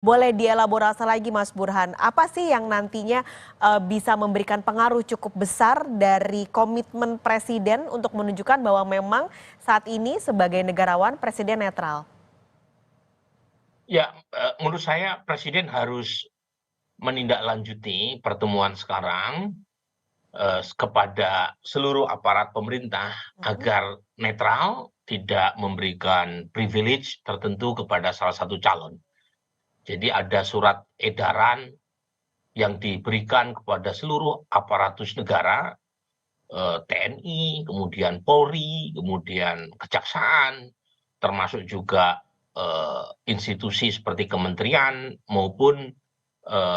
Boleh dielaborasi lagi Mas Burhan, apa sih yang nantinya bisa memberikan pengaruh cukup besar dari komitmen Presiden untuk menunjukkan bahwa memang saat ini sebagai negarawan Presiden netral? Ya, menurut saya Presiden harus menindaklanjuti pertemuan sekarang, kepada seluruh aparat pemerintah Mhm. agar netral, tidak memberikan privilege tertentu kepada salah satu calon. Jadi ada surat edaran yang diberikan kepada seluruh aparatus negara, TNI, kemudian Polri, kemudian Kejaksaan, termasuk juga institusi seperti kementerian maupun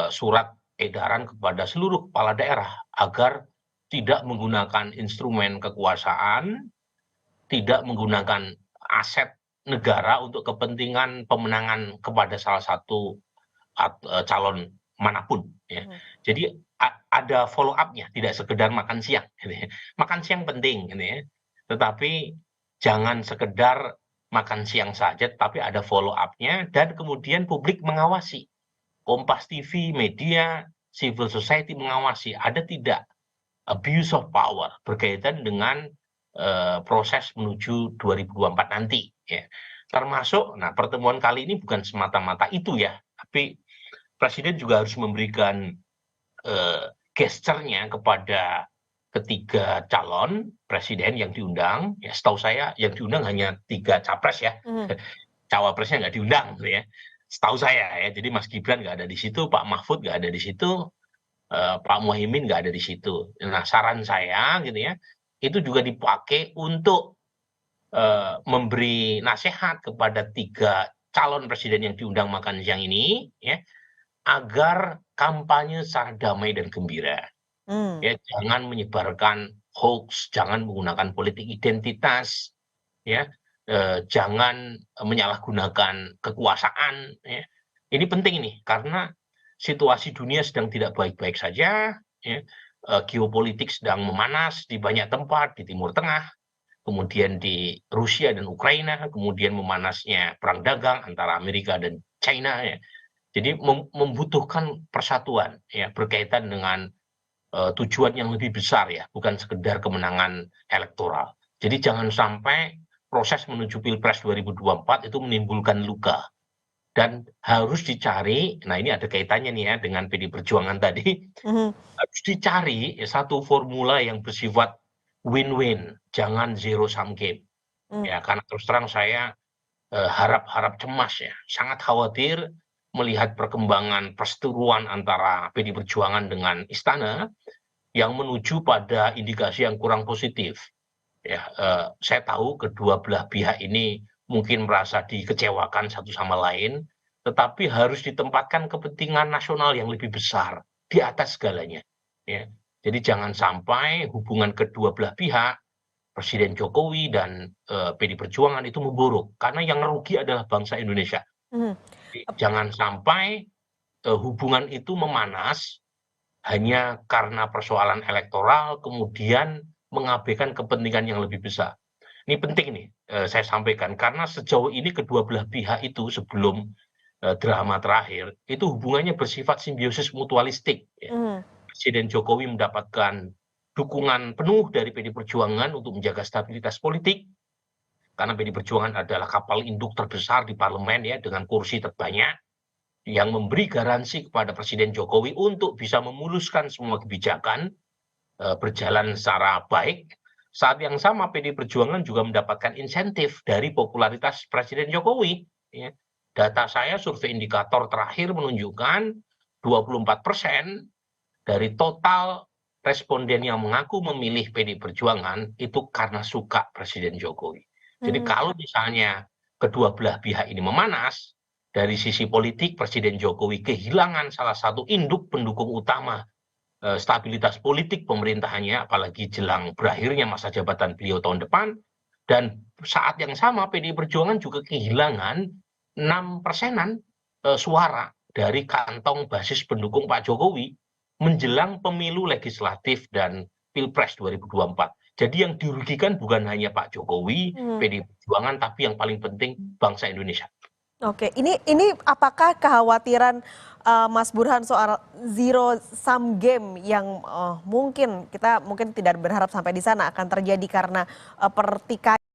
surat edaran kepada seluruh kepala daerah agar tidak menggunakan instrumen kekuasaan, tidak menggunakan aset negara untuk kepentingan pemenangan kepada salah satu calon manapun ya. Mhm. Jadi ada follow up-nya, tidak sekedar makan siang gitu ya. Makan siang penting gitu ya. Tetapi jangan sekedar makan siang saja, tapi ada follow up-nya dan kemudian publik mengawasi. Kompas TV, media, civil society mengawasi ada tidak abuse of power berkaitan dengan proses menuju 2024 nanti ya. Termasuk nah pertemuan kali ini bukan semata-mata itu ya, tapi Presiden juga harus memberikan gesturnya kepada ketiga calon presiden yang diundang. Ya, setahu saya yang diundang hanya 3 capres ya. Mhm. Cawapresnya nggak diundang gitu ya. Setahu saya ya. Jadi Mas Gibran nggak ada di situ, Pak Mahfud nggak ada di situ, Pak Muhaimin nggak ada di situ. Nah, saran saya gitu ya, itu juga dipakai untuk memberi nasihat kepada 3 calon presiden yang diundang makan siang ini ya, agar kampanye secara damai dan gembira. Mmm. Ya, jangan menyebarkan hoax, jangan menggunakan politik identitas, ya, jangan menyalahgunakan kekuasaan, ya. Ini penting ini, karena situasi dunia sedang tidak baik-baik saja, ya, geopolitik sedang memanas di banyak tempat, di Timur Tengah, kemudian di Rusia dan Ukraina, kemudian memanasnya perang dagang antara Amerika dan China, ya. Jadi membutuhkan persatuan, ya, berkaitan dengan tujuan yang lebih besar ya, bukan sekedar kemenangan elektoral. Jadi jangan sampai proses menuju Pilpres 2024 itu menimbulkan luka dan harus dicari, nah ini ada kaitannya nih ya dengan PD Perjuangan tadi, Mhm. harus dicari ya satu formula yang bersifat win-win, jangan zero sum game. Mmm. Ya, karena terus terang saya harap-harap cemas ya, sangat khawatir melihat perkembangan perseteruan antara PD Perjuangan dengan Istana yang menuju pada indikasi yang kurang positif. Ya, saya tahu kedua belah pihak ini mungkin merasa dikecewakan satu sama lain, tetapi harus ditempatkan kepentingan nasional yang lebih besar di atas segalanya. Ya. Jadi jangan sampai hubungan kedua belah pihak, Presiden Jokowi dan PD Perjuangan itu memburuk, karena yang merugi adalah bangsa Indonesia. Mhm. Jangan sampai hubungan itu memanas hanya karena persoalan elektoral, kemudian mengabaikan kepentingan yang lebih besar. Ini penting nih, saya sampaikan, karena sejauh ini kedua belah pihak itu sebelum drama terakhir, itu hubungannya bersifat simbiosis mutualistik. Ya. Mhm. Presiden Jokowi mendapatkan dukungan penuh dari PD Perjuangan untuk menjaga stabilitas politik, karena PD Perjuangan adalah kapal induk terbesar di parlemen ya, dengan kursi terbanyak yang memberi garansi kepada Presiden Jokowi untuk bisa memuluskan semua kebijakan berjalan secara baik. Saat yang sama PD Perjuangan juga mendapatkan insentif dari popularitas Presiden Jokowi. Ya. Data saya survei indikator terakhir menunjukkan 24% dari total responden yang mengaku memilih PD Perjuangan itu karena suka Presiden Jokowi. Jadi Mmm. kalau misalnya kedua belah pihak ini memanas, dari sisi politik Presiden Jokowi kehilangan salah satu induk pendukung utama stabilitas politik pemerintahannya, apalagi jelang berakhirnya masa jabatan beliau tahun depan, dan saat yang sama PDI Perjuangan juga kehilangan 6%-an suara dari kantong basis pendukung Pak Jokowi menjelang pemilu legislatif dan Pilpres 2024. Jadi yang dirugikan bukan hanya Pak Jokowi, Mhm. PDI Perjuangan, tapi yang paling penting bangsa Indonesia. Oke, ini apakah kekhawatiran Mas Burhan soal zero sum game yang mungkin kita tidak berharap sampai di sana akan terjadi karena pertikaian